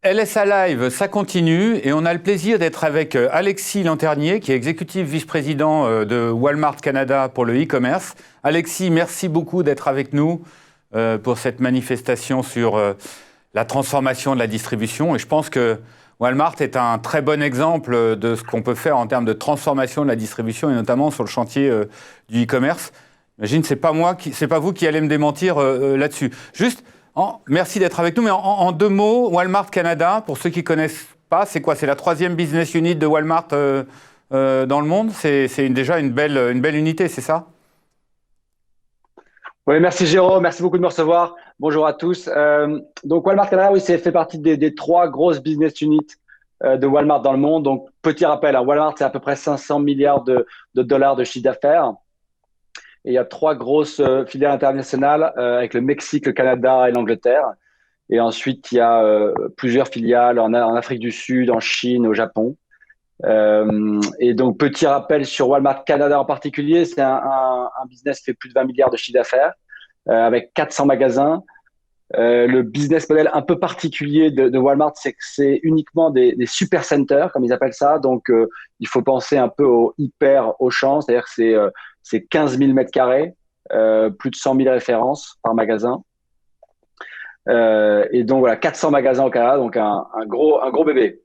LSA Live, ça continue et on a le plaisir d'être avec Alexis Lanternier, qui est exécutif vice-président de Walmart Canada pour le e-commerce. Alexis, merci beaucoup d'être avec nous pour cette manifestation sur la transformation de la distribution. Et je pense que Walmart est un très bon exemple de ce qu'on peut faire en termes de transformation de la distribution et notamment sur le chantier du e-commerce. J'imagine que c'est pas vous qui allez me démentir là-dessus. Juste, merci d'être avec nous, mais en deux mots, Walmart Canada, pour ceux qui ne connaissent pas, c'est quoi? C'est la 3e business unit de Walmart dans le monde. C'est déjà une belle unité, c'est ça? Oui, merci Jérôme, merci beaucoup de me recevoir. Bonjour à tous. Donc Walmart Canada, oui, c'est fait partie des 3 grosses business units de Walmart dans le monde. Donc petit rappel, Walmart, c'est à peu près 500 milliards de dollars de chiffre d'affaires. Et il y a 3 grosses filiales internationales avec le Mexique, le Canada et l'Angleterre. Et ensuite, il y a plusieurs filiales en Afrique du Sud, en Chine, au Japon. Et donc, petit rappel sur Walmart Canada en particulier, c'est un business qui fait plus de 20 milliards de chiffre d'affaires avec 400 magasins. Le business model un peu particulier de Walmart, c'est que c'est uniquement des super centers, comme ils appellent ça. Donc, il faut penser un peu au hyper Auchan, c'est-à-dire que c'est 15 000 mètres carrés, plus de 100 000 références par magasin. Et donc, voilà, 400 magasins au Canada, donc un gros bébé.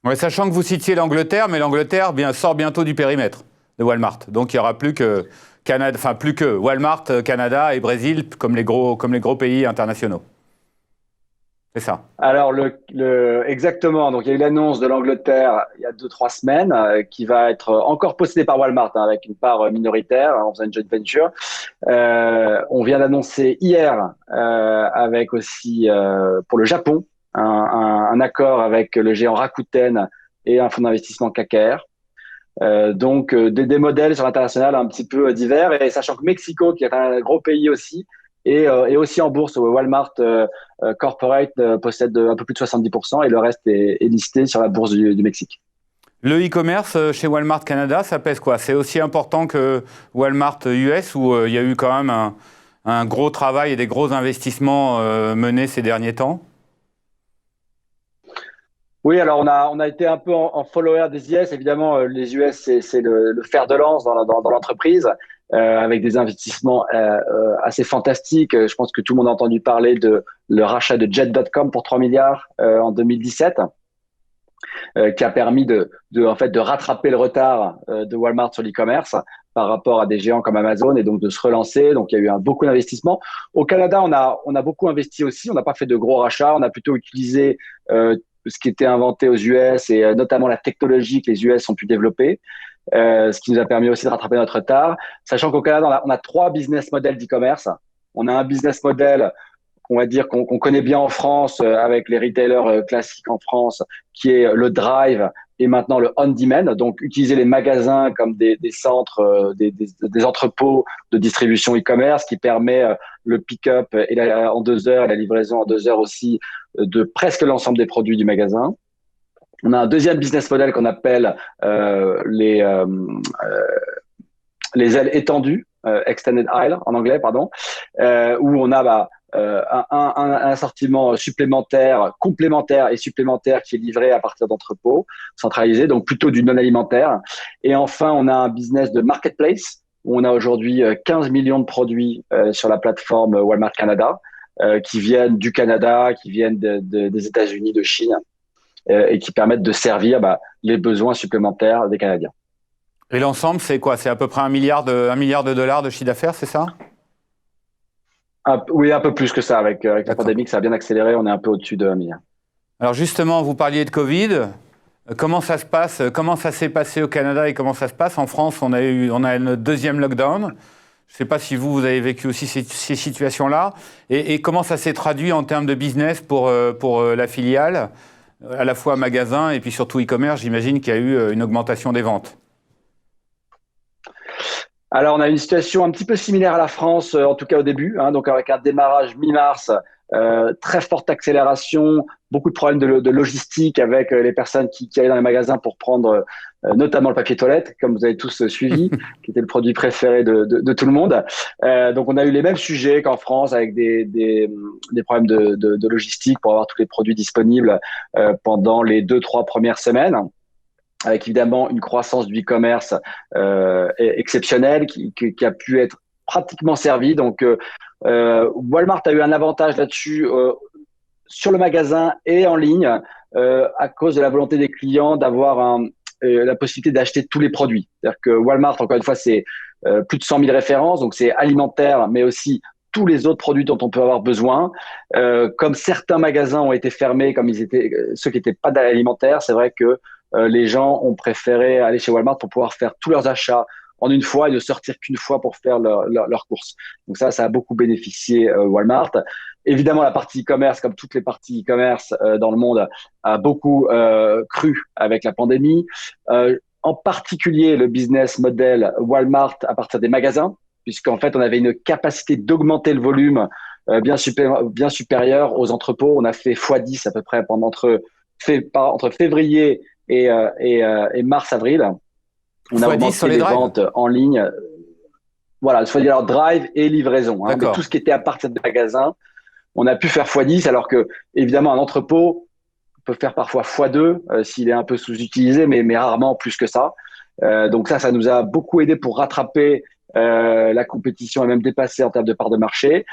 Ouais, sachant que vous citiez l'Angleterre, mais l'Angleterre sort bientôt du périmètre de Walmart. Donc, il n'y aura plus que Walmart, Canada et Brésil comme les gros pays internationaux. C'est ça. Alors, exactement. Donc, il y a eu l'annonce de l'Angleterre il y a 2-3 semaines qui va être encore possédée par Walmart avec une part minoritaire en faisant une joint venture. On vient d'annoncer hier avec aussi pour le Japon un accord avec le géant Rakuten et un fonds d'investissement KKR. Donc, des modèles sur l'international un petit peu divers. Et sachant que Mexico, qui est un gros pays aussi, et aussi en bourse, Walmart Corporate possède un peu plus de 70% et le reste est listé sur la bourse du Mexique. Le e-commerce chez Walmart Canada, ça pèse quoi? C'est aussi important que Walmart US où il y a eu quand même un gros travail et des gros investissements menés ces derniers temps? Oui, alors on a été un peu en follower des US. Évidemment, les US, c'est le fer de lance dans l'entreprise. Avec des investissements assez fantastiques. Je pense que tout le monde a entendu parler de le rachat de Jet.com pour 3 milliards en 2017, qui a permis de rattraper le retard de Walmart sur l'e-commerce par rapport à des géants comme Amazon et donc de se relancer. Donc, il y a eu beaucoup d'investissements. Au Canada, on a beaucoup investi aussi. On n'a pas fait de gros rachats. On a plutôt utilisé ce qui était inventé aux US et notamment la technologie que les US ont pu développer. Ce qui nous a permis aussi de rattraper notre retard. Sachant qu'au Canada, on a 3 business models d'e-commerce. On a un business model, on va dire, qu'on connaît bien en France avec les retailers classiques en France, qui est le drive et maintenant le on-demand. Donc, utiliser les magasins comme des centres, des entrepôts de distribution e-commerce qui permet le pick-up en 2 heures et la livraison en 2 heures aussi de presque l'ensemble des produits du magasin. On a un deuxième business model qu'on appelle les ailes étendues, extended aisle en anglais, pardon, où on a un assortiment supplémentaire, complémentaire et supplémentaire qui est livré à partir d'entrepôts centralisés, donc plutôt du non-alimentaire. Et enfin, on a un business de marketplace où on a aujourd'hui 15 millions de produits sur la plateforme Walmart Canada qui viennent du Canada, qui viennent des États-Unis, de Chine. Et qui permettent de servir les besoins supplémentaires des Canadiens. Et l'ensemble, c'est quoi? C'est à peu près 1 milliard de dollars de chiffre d'affaires, c'est ça? Oui, un peu plus que ça. Avec la pandémie, ça a bien accéléré. On est un peu au-dessus de 1 milliard. Alors justement, vous parliez de Covid. Comment ça se passe? Comment ça s'est passé au Canada et comment ça se passe? En France, on a une 2e lockdown. Je ne sais pas si vous avez vécu aussi ces situations-là. Et comment ça s'est traduit en termes de business pour la filiale? À la fois magasin et puis surtout e-commerce, j'imagine qu'il y a eu une augmentation des ventes. Alors, on a une situation un petit peu similaire à la France, en tout cas au début, donc avec un démarrage mi-mars très forte accélération, beaucoup de problèmes de logistique avec les personnes qui allaient dans les magasins pour prendre notamment le papier toilette, comme vous avez tous suivi, qui était le produit préféré de tout le monde. Donc on a eu les mêmes sujets qu'en France avec des problèmes de logistique pour avoir tous les produits disponibles pendant les 2-3 premières semaines, avec évidemment une croissance du e-commerce exceptionnelle qui a pu être pratiquement servie. Donc Walmart a eu un avantage là-dessus sur le magasin et en ligne à cause de la volonté des clients d'avoir la possibilité d'acheter tous les produits. C'est-à-dire que Walmart, encore une fois, c'est plus de 100 000 références, donc c'est alimentaire, mais aussi tous les autres produits dont on peut avoir besoin. Comme certains magasins ont été fermés, comme ceux qui n'étaient pas d'alimentaire, c'est vrai que les gens ont préféré aller chez Walmart pour pouvoir faire tous leurs achats en une fois et ne sortir qu'une fois pour faire leurs courses. Donc ça a beaucoup bénéficié Walmart. Évidemment, la partie e-commerce, comme toutes les parties e-commerce dans le monde, a beaucoup cru avec la pandémie. En particulier, le business model Walmart à partir des magasins, puisqu'en fait, on avait une capacité d'augmenter le volume bien supérieure aux entrepôts. On a fait x10 à peu près entre février et mars-avril. On a augmenté les ventes en ligne. Voilà, soit dire drive et livraison. Hein, mais tout ce qui était à partir des magasins, on a pu faire x10, alors que, évidemment, un entrepôt peut faire parfois x2 s'il est un peu sous-utilisé, mais rarement plus que ça. Donc ça nous a beaucoup aidé pour rattraper la compétition et même dépasser en termes de part de marché.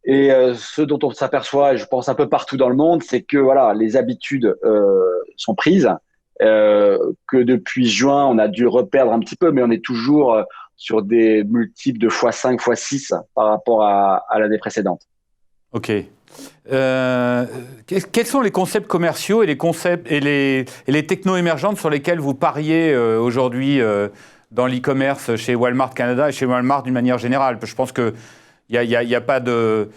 Et ce dont on s'aperçoit, je pense un peu partout dans le monde, c'est que voilà, les habitudes sont prises. Que depuis juin, on a dû reperdre un petit peu, mais on est toujours sur des multiples de x5, x6 par rapport à l'année précédente. Ok. Quels sont les concepts commerciaux et les concepts et les technos émergentes sur lesquels vous pariez aujourd'hui dans l'e-commerce chez Walmart Canada et chez Walmart d'une manière générale? Je pense qu'il n'y a pas de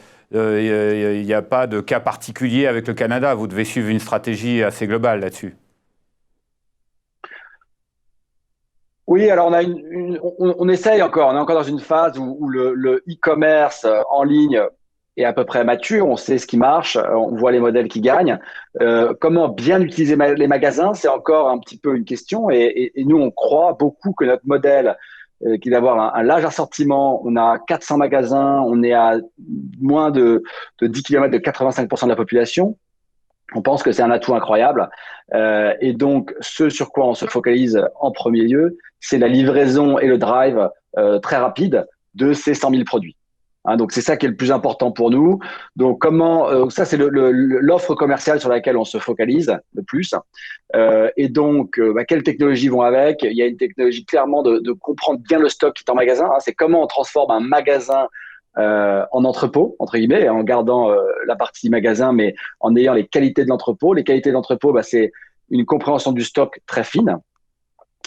cas particulier avec le Canada. Vous devez suivre une stratégie assez globale là-dessus. Oui, alors on essaye encore. On est encore dans une phase où le e-commerce en ligne est à peu près mature. On sait ce qui marche, on voit les modèles qui gagnent. Comment bien utiliser les magasins, c'est encore un petit peu une question. Et nous, on croit beaucoup que notre modèle, qui est d'avoir un large assortiment, on a 400 magasins, on est à moins de 10 km de 85% de la population. On pense que c'est un atout incroyable. Et donc, ce sur quoi on se focalise en premier lieu, c'est la livraison et le drive très rapide de ces 100 000 produits. Hein, donc, c'est ça qui est le plus important pour nous. Donc, ça, c'est l'offre commerciale sur laquelle on se focalise le plus. Et donc, quelles technologies vont avec? Il y a une technologie clairement de comprendre bien le stock qui est en magasin. Hein, c'est comment on transforme un magasin en entrepôt, entre guillemets, en gardant la partie magasin, mais en ayant les qualités de l'entrepôt. Les qualités de l'entrepôt, c'est une compréhension du stock très fine.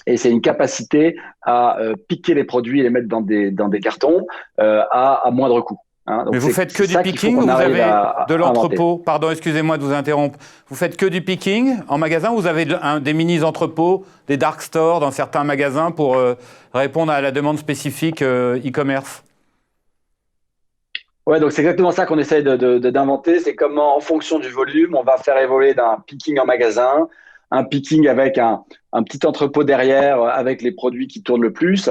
Et c'est une capacité à piquer les produits et les mettre dans des cartons à moindre coût. Hein. Donc mais vous faites que du picking ou vous avez de l'entrepôt? Pardon, excusez-moi de vous interrompre. Vous faites que du picking en magasin ou vous avez des mini-entrepôts, des dark stores dans certains magasins pour répondre à la demande spécifique e-commerce? Ouais, donc c'est exactement ça qu'on essaye d'inventer. C'est comment, en fonction du volume, on va faire évoluer d'un picking en magasin, un picking avec un petit entrepôt derrière avec les produits qui tournent le plus,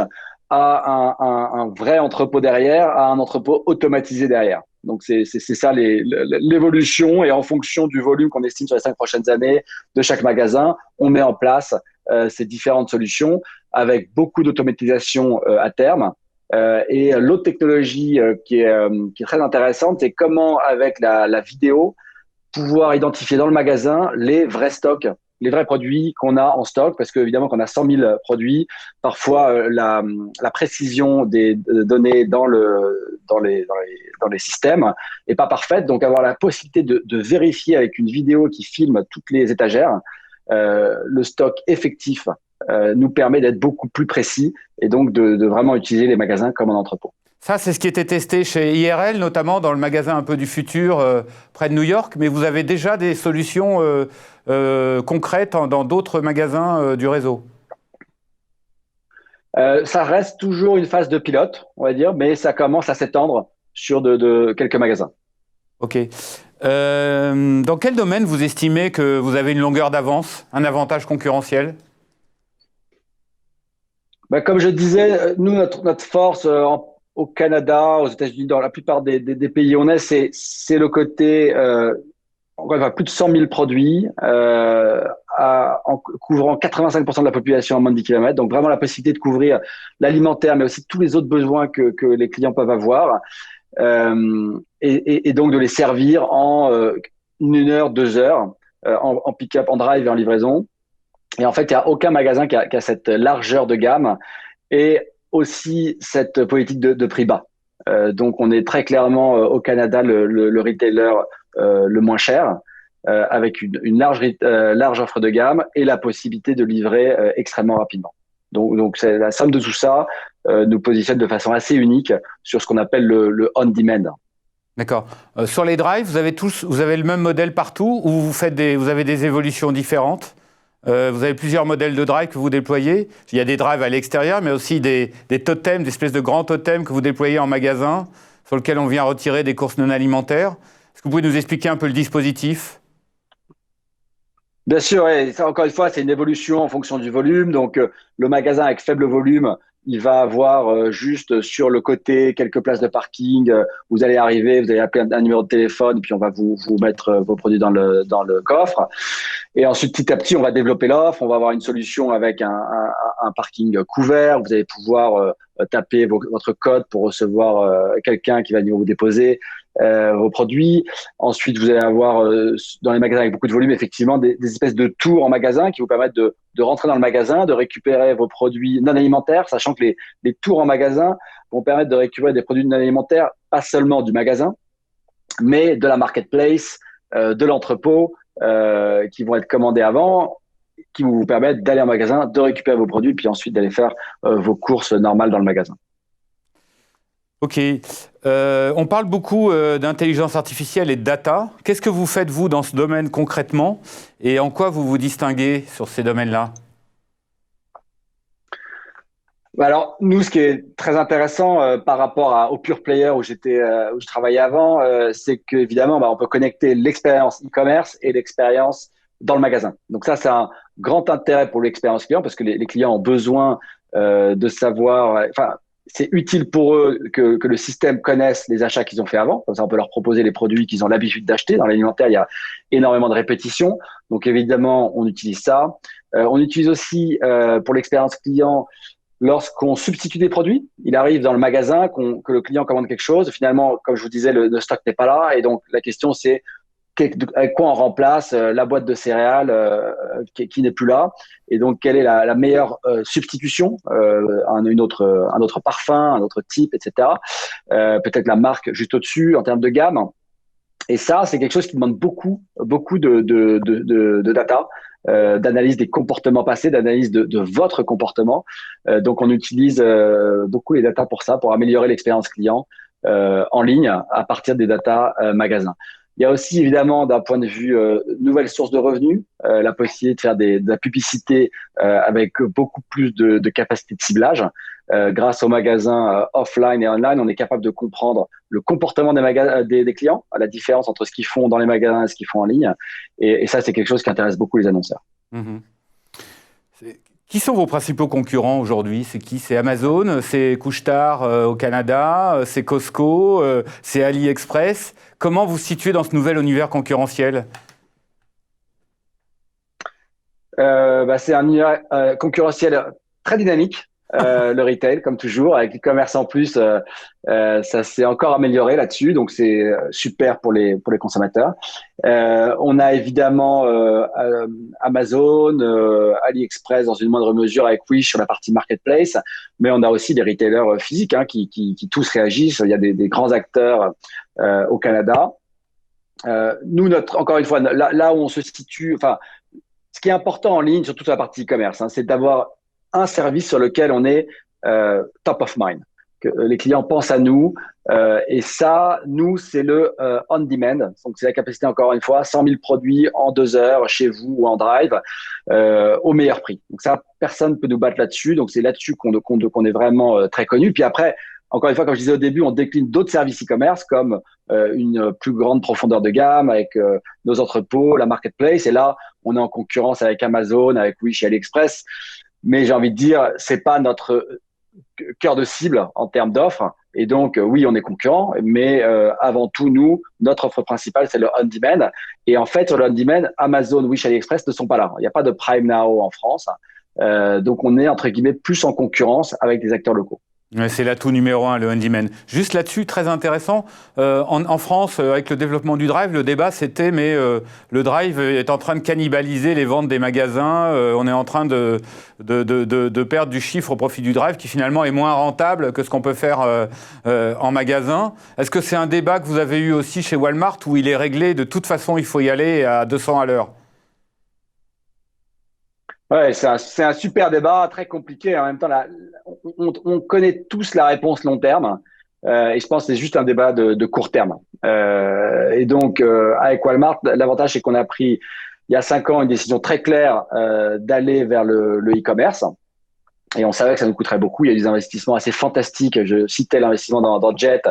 à un vrai entrepôt derrière, à un entrepôt automatisé derrière. Donc c'est ça l'évolution, et en fonction du volume qu'on estime sur les 5 prochaines années de chaque magasin, on met en place ces différentes solutions avec beaucoup d'automatisation à terme. Et l'autre technologie qui est très intéressante, c'est comment, avec la vidéo, pouvoir identifier dans le magasin les vrais stocks, les vrais produits qu'on a en stock, parce qu'évidemment qu'on a 100 000 produits, parfois la précision des données dans les systèmes est pas parfaite. Donc avoir la possibilité de vérifier avec une vidéo qui filme toutes les étagères le stock effectif nous permet d'être beaucoup plus précis et donc de vraiment utiliser les magasins comme un entrepôt. Ça, c'est ce qui était testé chez IRL, notamment dans le magasin un peu du futur près de New York, mais vous avez déjà des solutions concrètes dans d'autres magasins du réseau? Ça reste toujours une phase de pilote, on va dire, mais ça commence à s'étendre sur quelques magasins. Ok. Dans quel domaine vous estimez que vous avez une longueur d'avance, un avantage concurrentiel? Comme je disais, nous, notre force au Canada, aux États-Unis, dans la plupart des pays où on est, c'est le côté, encore une fois, plus de 100 000 produits, en couvrant 85% de la population en moins de 10 km. Donc vraiment la possibilité de couvrir l'alimentaire, mais aussi tous les autres besoins que les clients peuvent avoir. Et donc de les servir en 1 heure, 2 heures, en pick-up, en drive et en livraison. Et en fait, il n'y a aucun magasin qui a cette largeur de gamme et aussi cette politique de prix bas. Donc, on est très clairement au Canada le retailer le moins cher, avec une large offre de gamme et la possibilité de livrer extrêmement rapidement. Donc c'est la somme de tout ça nous positionne de façon assez unique sur ce qu'on appelle le on-demand. D'accord. Sur les drives, vous avez le même modèle partout ou vous avez des évolutions différentes? Vous avez plusieurs modèles de drive que vous déployez. Il y a des drives à l'extérieur, mais aussi des totems, des espèces de grands totems que vous déployez en magasin, sur lesquels on vient retirer des courses non alimentaires. Est-ce que vous pouvez nous expliquer un peu le dispositif? Bien sûr, et ça, encore une fois, c'est une évolution en fonction du volume. Donc, le magasin avec faible volume, il va avoir juste sur le côté quelques places de parking. Vous allez arriver, vous allez appeler un numéro de téléphone, puis on va vous mettre vos produits dans le coffre. Et ensuite, petit à petit, on va développer l'offre. On va avoir une solution avec un parking couvert. Vous allez pouvoir taper votre code pour recevoir quelqu'un qui va venir vous déposer vos produits. Ensuite, vous allez avoir dans les magasins avec beaucoup de volume, effectivement, des espèces de tours en magasin qui vous permettent de rentrer dans le magasin, de récupérer vos produits non alimentaires, sachant que les tours en magasin vont permettre de récupérer des produits non alimentaires, pas seulement du magasin, mais de la marketplace, de l'entrepôt, qui vont être commandés avant, qui vont vous permettre d'aller en magasin, de récupérer vos produits, puis ensuite d'aller faire vos courses normales dans le magasin. Ok. On parle beaucoup d'intelligence artificielle et de data. Qu'est-ce que vous faites, vous, dans ce domaine concrètement? Et en quoi vous vous distinguez sur ces domaines-là? Alors, nous, ce qui est très intéressant par rapport aux pure players où je travaillais avant, c'est qu'évidemment, on peut connecter l'expérience e-commerce et l'expérience dans le magasin. Donc ça, c'est un grand intérêt pour l'expérience client parce que les clients ont besoin de savoir, enfin, c'est utile pour eux que le système connaisse les achats qu'ils ont fait avant. Comme ça, on peut leur proposer les produits qu'ils ont l'habitude d'acheter. Dans l'alimentaire, il y a énormément de répétitions. Donc évidemment, on utilise ça. On utilise aussi pour l'expérience client lorsqu'on substitue des produits. Il arrive dans le magasin que le client commande quelque chose. Finalement, comme je vous disais, le stock n'est pas là. Et donc, la question, c'est avec quoi on remplace la boîte de céréales qui n'est plus là. Et donc, quelle est la meilleure substitution, un autre parfum, un autre type, etc. Peut-être la marque juste au-dessus en termes de gamme. Et ça, c'est quelque chose qui demande beaucoup de data, d'analyse des comportements passés, d'analyse de votre comportement. Donc, on utilise beaucoup les data pour ça, pour améliorer l'expérience client en ligne à partir des data magasins. Il y a aussi, évidemment, d'un point de vue nouvelle source de revenus, la possibilité de faire de la publicité avec beaucoup plus de capacité de ciblage. Grâce aux magasins offline et online, on est capable de comprendre le comportement des clients, la différence entre ce qu'ils font dans les magasins et ce qu'ils font en ligne. Et ça, c'est quelque chose qui intéresse beaucoup les annonceurs. Mmh. Qui sont vos principaux concurrents aujourd'hui? C'est qui? C'est Amazon? C'est Couche-Tard au Canada? C'est Costco? C'est AliExpress? Comment vous vous situez dans ce nouvel univers concurrentiel? C'est un univers concurrentiel très dynamique. Le retail, comme toujours, avec l'e-commerce en plus, ça s'est encore amélioré là-dessus, donc c'est super pour les consommateurs. On a évidemment Amazon, AliExpress dans une moindre mesure avec Wish sur la partie marketplace, mais on a aussi des retailers physiques qui tous réagissent. Il y a des grands acteurs au Canada. Nous, encore une fois, là où on se situe, enfin, ce qui est important en ligne, surtout sur la partie e-commerce, c'est d'avoir un service sur lequel on est top of mind, que les clients pensent à nous. Et ça, nous, c'est le on-demand. Donc, c'est la capacité, encore une fois, 100 000 produits en 2 heures chez vous ou en drive au meilleur prix. Donc ça, personne ne peut nous battre là-dessus. Donc, c'est là-dessus qu'on est vraiment très connu. Puis après, encore une fois, comme je disais au début, on décline d'autres services e-commerce comme une plus grande profondeur de gamme avec nos entrepôts, la marketplace. Et là, on est en concurrence avec Amazon, avec Wish et AliExpress. Mais j'ai envie de dire, c'est pas notre cœur de cible en termes d'offres. Et donc, oui, on est concurrent, mais avant tout, nous, notre offre principale, c'est le on-demand. Et en fait, sur le on-demand, Amazon, Wish, AliExpress ne sont pas là. Il n'y a pas de Prime Now en France. Donc, on est, entre guillemets, plus en concurrence avec des acteurs locaux. Ouais, c'est l'atout numéro 1, le on-demand. Juste là-dessus, très intéressant, en France, avec le développement du drive, le débat c'était, mais le drive est en train de cannibaliser les ventes des magasins, on est en train de perdre du chiffre au profit du drive, qui finalement est moins rentable que ce qu'on peut faire en magasin. Est-ce que c'est un débat que vous avez eu aussi chez Walmart, où il est réglé, de toute façon il faut y aller à 200 à l'heure? Ouais, c'est un super débat, très compliqué. En même temps, on connaît tous la réponse long terme. Et je pense que c'est juste un débat de court terme. Et donc, avec Walmart, l'avantage, c'est qu'on a pris, il y a 5 ans, une décision très claire d'aller vers le e-commerce. Et on savait que ça nous coûterait beaucoup. Il y a eu des investissements assez fantastiques. Je citais l'investissement dans Jet.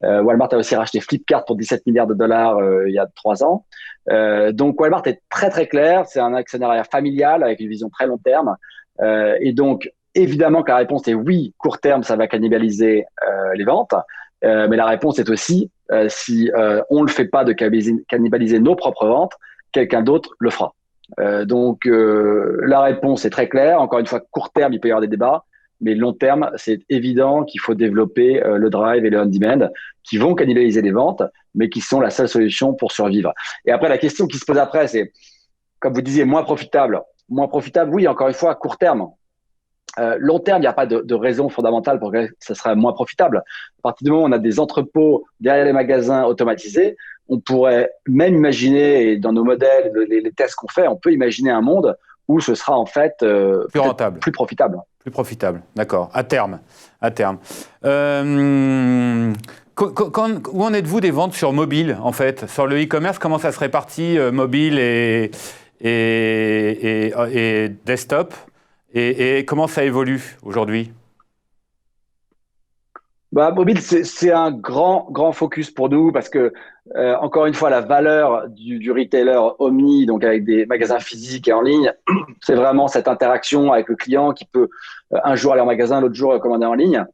Walmart a aussi racheté Flipkart pour 17 milliards de dollars il y a 3 ans. Donc Walmart est très très clair. C'est un actionnariat familial avec une vision très long terme. Et donc évidemment que la réponse est oui, court terme, ça va cannibaliser les ventes. Mais la réponse est aussi si on le fait pas de cannibaliser nos propres ventes, quelqu'un d'autre le fera. Donc la réponse est très claire. Encore une fois, court terme, il peut y avoir des débats. Mais long terme, c'est évident qu'il faut développer le drive et le on-demand qui vont cannibaliser les ventes, mais qui sont la seule solution pour survivre. Et après, la question qui se pose après, c'est, comme vous disiez, moins profitable. Moins profitable, oui, encore une fois, à court terme. Long terme, il n'y a pas de raison fondamentale pour que ça serait moins profitable. À partir du moment où on a des entrepôts derrière les magasins automatisés, on pourrait même imaginer, et dans nos modèles, les tests qu'on fait, on peut imaginer un monde où ce sera en fait plus rentable, plus profitable. Plus profitable, d'accord, à terme. Où en êtes-vous des ventes sur mobile, en fait? Sur le e-commerce, comment ça se répartit, mobile et desktop? Et comment ça évolue aujourd'hui? Mobile, c'est un grand focus pour nous parce que, encore une fois, la valeur du retailer omni, donc avec des magasins physiques et en ligne, c'est vraiment cette interaction avec le client qui peut un jour aller en magasin, l'autre jour commander en ligne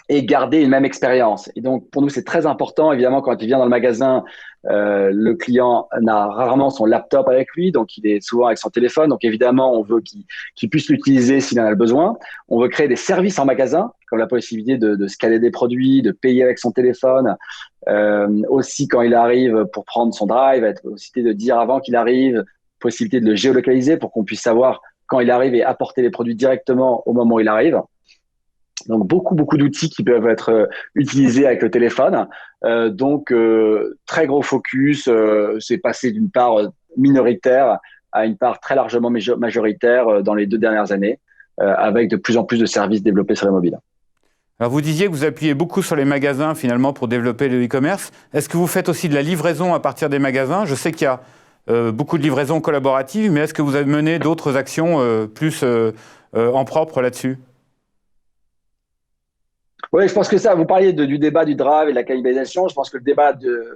et garder une même expérience. Et donc, pour nous, c'est très important. Évidemment, quand il vient dans le magasin, le client n'a rarement son laptop avec lui, donc il est souvent avec son téléphone. Donc, évidemment, on veut qu'il puisse l'utiliser s'il en a le besoin. On veut créer des services en magasin, comme la possibilité de scanner des produits, de payer avec son téléphone. Aussi, quand il arrive pour prendre son drive, la possibilité de dire avant qu'il arrive, possibilité de le géolocaliser pour qu'on puisse savoir quand il arrive et apporter les produits directement au moment où il arrive. Donc, beaucoup d'outils qui peuvent être utilisés avec le téléphone. Très gros focus. C'est passé d'une part minoritaire à une part très largement majoritaire dans les 2 dernières années, avec de plus en plus de services développés sur le mobile. Alors, vous disiez que vous appuyez beaucoup sur les magasins, finalement, pour développer le e-commerce. Est-ce que vous faites aussi de la livraison à partir des magasins? Je sais qu'il y a beaucoup de livraisons collaboratives, mais est-ce que vous avez mené d'autres actions plus en propre là-dessus? Oui, je pense que ça, vous parliez du débat du drive et de la cannibalisation. Je pense que le débat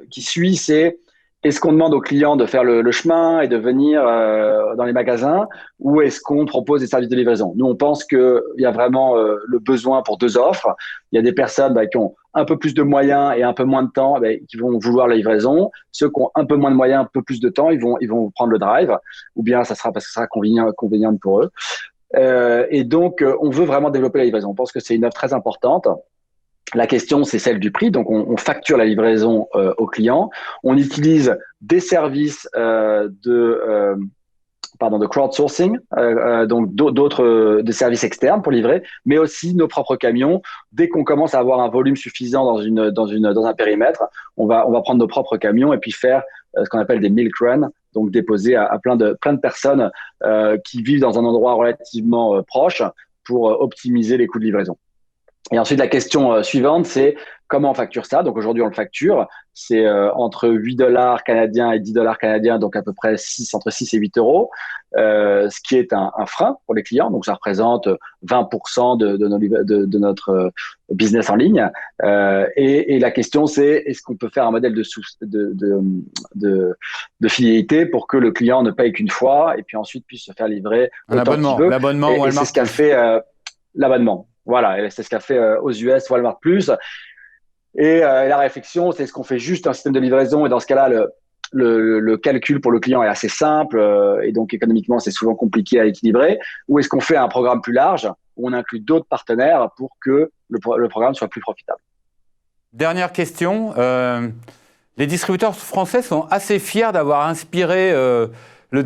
qui suit, c'est est-ce qu'on demande aux clients de faire le chemin et de venir dans les magasins ou est-ce qu'on propose des services de livraison? Nous, on pense qu'il y a vraiment le besoin pour 2 offres. Il y a des personnes qui ont un peu plus de moyens et un peu moins de temps qui vont vouloir la livraison. Ceux qui ont un peu moins de moyens, un peu plus de temps, ils vont prendre le drive ou bien ça sera parce que ça sera convenient pour eux. Et donc, on veut vraiment développer la livraison. On pense que c'est une offre très importante. La question, c'est celle du prix. Donc, on facture la livraison aux clients. On utilise des services de crowdsourcing, donc des services externes pour livrer, mais aussi nos propres camions. Dès qu'on commence à avoir un volume suffisant dans un périmètre, on va prendre nos propres camions et puis faire ce qu'on appelle des milk runs, donc déposer à plein de personnes qui vivent dans un endroit relativement proche pour optimiser les coûts de livraison. Et ensuite, la question suivante, c'est comment on facture ça? Donc aujourd'hui, on le facture. C'est entre 8 dollars canadiens et 10 dollars canadiens, donc à peu près entre 6 et 8 euros, ce qui est un frein pour les clients. Donc ça représente 20% de notre business en ligne. Et la question, c'est est-ce qu'on peut faire un modèle de fidélité pour que le client ne paye qu'une fois et puis ensuite puisse se faire livrer autant qu'il veut. L'abonnement Walmart. Et c'est ce qu'a fait l'abonnement. Voilà, et c'est ce qu'a fait aux US Walmart Plus. Et la réflexion, c'est est-ce qu'on fait juste un système de livraison et dans ce cas-là, le calcul pour le client est assez simple et donc économiquement, c'est souvent compliqué à équilibrer. Ou est-ce qu'on fait un programme plus large où on inclut d'autres partenaires pour que le programme soit plus profitable? Dernière question. Les distributeurs français sont assez fiers d'avoir inspiré le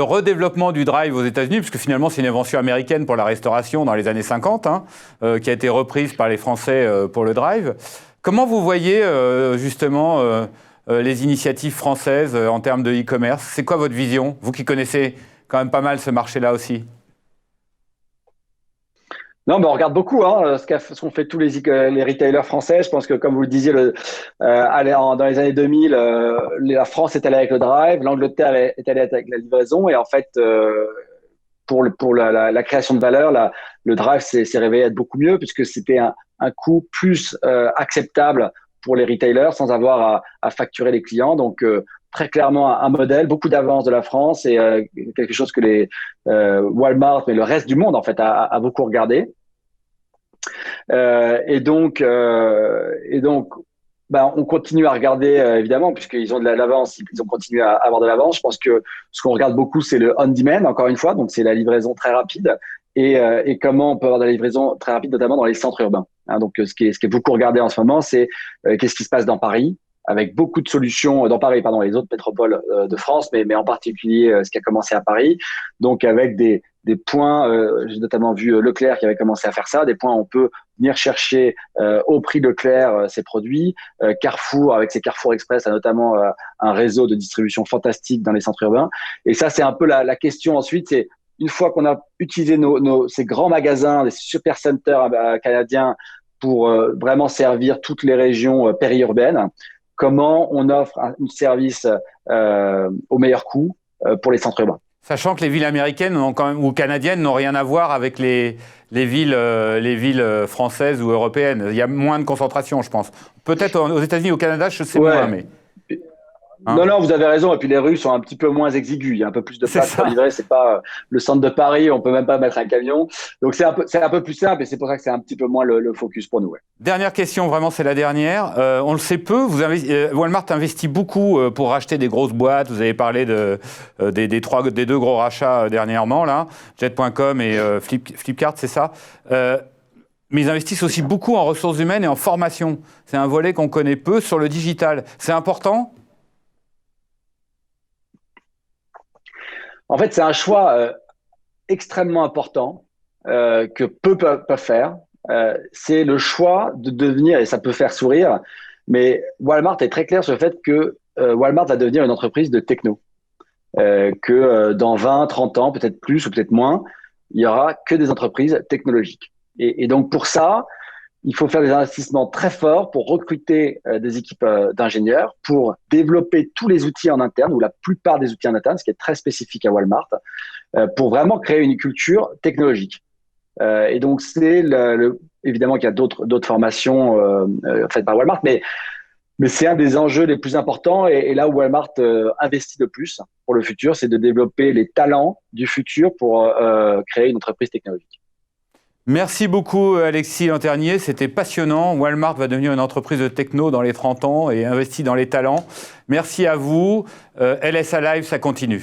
redéveloppement du drive aux États-Unis, puisque finalement c'est une invention américaine pour la restauration dans les années 50, qui a été reprise par les Français pour le drive. Comment vous voyez justement les initiatives françaises en termes de e-commerce? C'est quoi votre vision, vous qui connaissez quand même pas mal ce marché-là aussi? Non, mais on regarde beaucoup ce qu'ont fait tous les retailers français. Je pense que, comme vous le disiez, dans les années 2000, la France est allée avec le drive, l'Angleterre est allée avec la livraison. Et en fait, pour la création de valeur, le drive s'est révélé être beaucoup mieux puisque c'était un coût plus acceptable pour les retailers sans avoir à facturer les clients. Donc, très clairement, un modèle, beaucoup d'avance de la France et quelque chose que les Walmart, mais le reste du monde, en fait, a beaucoup regardé. Et donc, on continue à regarder, évidemment, puisqu'ils ont de l'avance, ils ont continué à avoir de l'avance. Je pense que ce qu'on regarde beaucoup, c'est le on-demand, encore une fois. Donc, c'est la livraison très rapide et comment on peut avoir de la livraison très rapide, notamment dans les centres urbains. Donc, ce qui est beaucoup regardé en ce moment, c'est qu'est-ce qui se passe dans Paris, avec beaucoup de solutions dans Paris, pardon, les autres métropoles de France, mais en particulier ce qui a commencé à Paris. Donc, avec des points, j'ai notamment vu Leclerc qui avait commencé à faire ça, des points où on peut venir chercher au prix Leclerc ses produits. Carrefour, avec ses Carrefour Express, a notamment un réseau de distribution fantastique dans les centres urbains. Et ça, c'est un peu la question ensuite, c'est une fois qu'on a utilisé ces grands magasins, les supercenters canadiens pour vraiment servir toutes les régions périurbaines, comment on offre un service au meilleur coût pour les centres urbains. Sachant que les villes américaines ou canadiennes n'ont rien à voir avec les villes françaises ou européennes. Il y a moins de concentration, je pense. Peut-être aux États-Unis, au Canada, je sais moins, mais... Non, vous avez raison. Et puis les rues sont un petit peu moins exiguës. Il y a un peu plus de place pour livrer. C'est pas le centre de Paris. On peut même pas mettre un camion. Donc c'est un peu plus simple et c'est pour ça que c'est un petit peu moins le focus pour nous. Ouais. Dernière question, vraiment c'est la dernière. On le sait peu. Walmart investit beaucoup pour racheter des grosses boîtes. Vous avez parlé des deux gros rachats dernièrement là, Jet.com et Flipkart, c'est ça. Mais ils investissent aussi beaucoup en ressources humaines et en formation. C'est un volet qu'on connaît peu sur le digital. C'est important ? En fait, c'est un choix extrêmement important que peu peuvent faire. C'est le choix de devenir, et ça peut faire sourire, mais Walmart est très clair sur le fait que Walmart va devenir une entreprise de techno. Que dans 20, 30 ans, peut-être plus ou peut-être moins, il y aura que des entreprises technologiques. Et donc pour ça, il faut faire des investissements très forts pour recruter des équipes d'ingénieurs, pour développer tous les outils en interne, ou la plupart des outils en interne, ce qui est très spécifique à Walmart, pour vraiment créer une culture technologique. Et donc, c'est évidemment qu'il y a d'autres formations faites par Walmart, mais c'est un des enjeux les plus importants. Et là où Walmart investit le plus pour le futur, c'est de développer les talents du futur pour créer une entreprise technologique. Merci beaucoup Alexis Lanternier, c'était passionnant. Walmart va devenir une entreprise de techno dans les 30 ans et investit dans les talents. Merci à vous. LSA Live, ça continue.